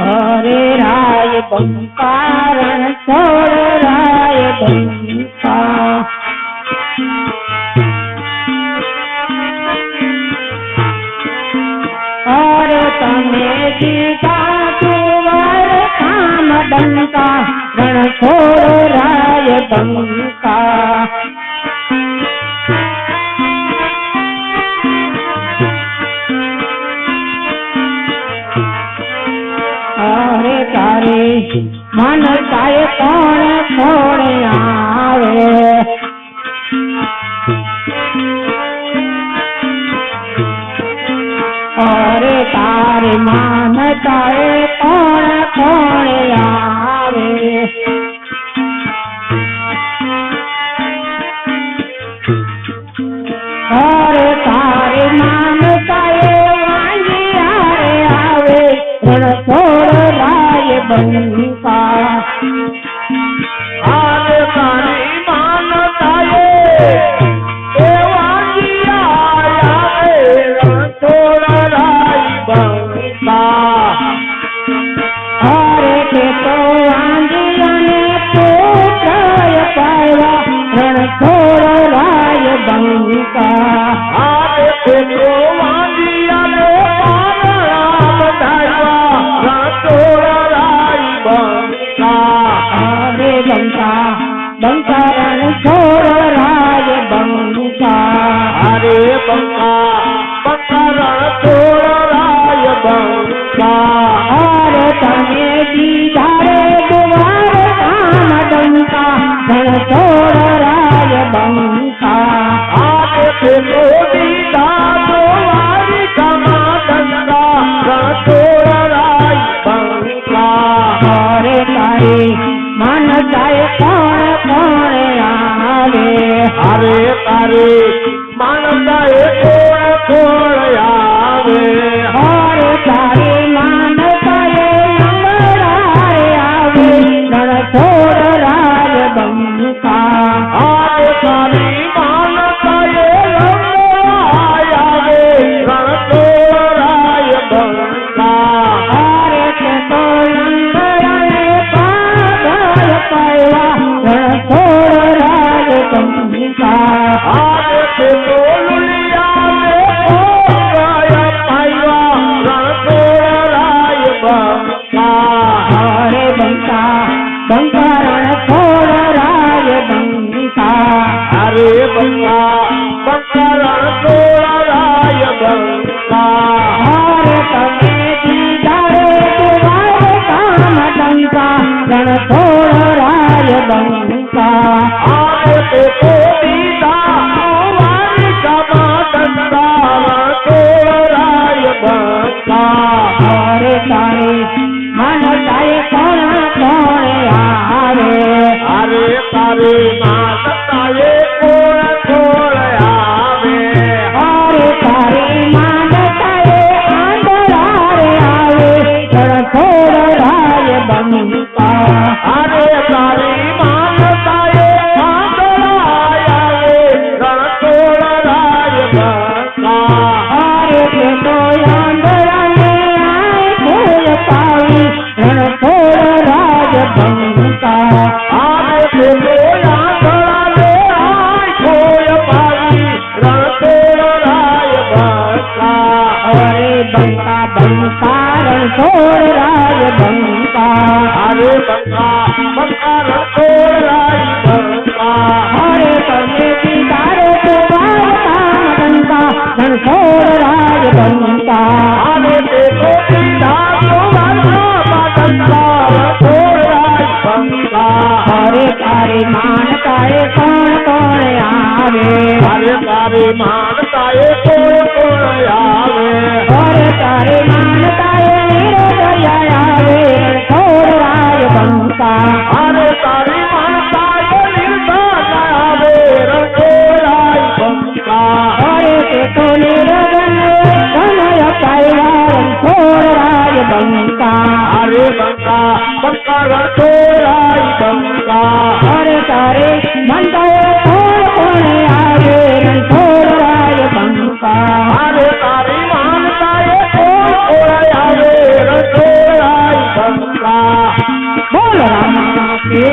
अरे राय बंकारण छोड़ राय बंका और तमे दीदा कुंवर काम डंका रण छोड़ राय बंका मन काय कौन छोड़ आवे और तारे मान काय कौन छोड़ आवे और तारे मान काय वांगी आवे रण छोड़ राय बंका आज तारी मानताए देवाजिया रण छोड़ राय बंका अरे के तो आंधिया ने पुत्र पाया रण छोड़ राय बंका आज के तो आंधिया ने बंका रण छोड़ राय बंका अरे बंका बंका रण छोड़ राय बंका अरे तने दीदारे द्वार काम डंका रण छोड़ राय बंका आगे से तो दीदा द्वार काम डंका रण छोड़ राय बंका अरे तारे मन जाए कौन कौन आवे अरे तारे मानताए कौन कौन आवे और तारे मानताए लंगड़ाए आवे रण छोड़ राय बंका आज तारी मानताए लंगड़ाए आवे रण छोड़ राय बंका अरे के तो लंगड़ाए पागल पाया रण छोड़ राय बंका आज से तो लुलिया में हो गया पाइवा रण छोड़ राय बंका अरे बंका बंका रण छोड़ राय बंका अरे बंका बंका रण छोड़ राय बंका अरे तमे दीदारे द्वार काम डंका रण छोड़ राय बंका आज से तो दीदा वारी कमा डंका रण छोड़ राय बंका अरे तारे मन जाए कौन कौन आवे अरे तारे मानताए कौन छोड़ आवे अरे तारे मानताए आंधरारे आवे रण छोड़ राय बंका अरे तारी मानताए आंधराया रण छोड़ राय बंका अरे के तो आंधरा ने आए खोल पावी रण छोड़ राय बंका आज से तो आंधरा ने आए खोय पाई रण छोड़ राय बंका अरे बंका बंका रण छोड़ राय बंका अरे बंका बंका रण छोड़ राय बंका अरे तमे दीदारे द्वार काम डंका रण छोड़ राय बंका आगे से तो दीदा द्वार डंका रण छोड़ राय बंका अरे तारे मानताए कौन कौन आवे अरे तारे मानताए कौन कौन आवे अरे तारे मानताए निरदया आवे रण छोड़ राय बंका अरे तारी मानताए निर्दय आवे रण छोड़ राय बंका अरे के तो निरगन गनय पाया रण छोड़ राय बंका अरे बंका बंका रण छोड़ राय बंका अरे तारे मनताए कौन कौन आवे रण छोड़ राय बंका અરે તારી માનતા એ કોઈ ઓળાય આવે રણછોડરાય બંકા બોલ રામા કે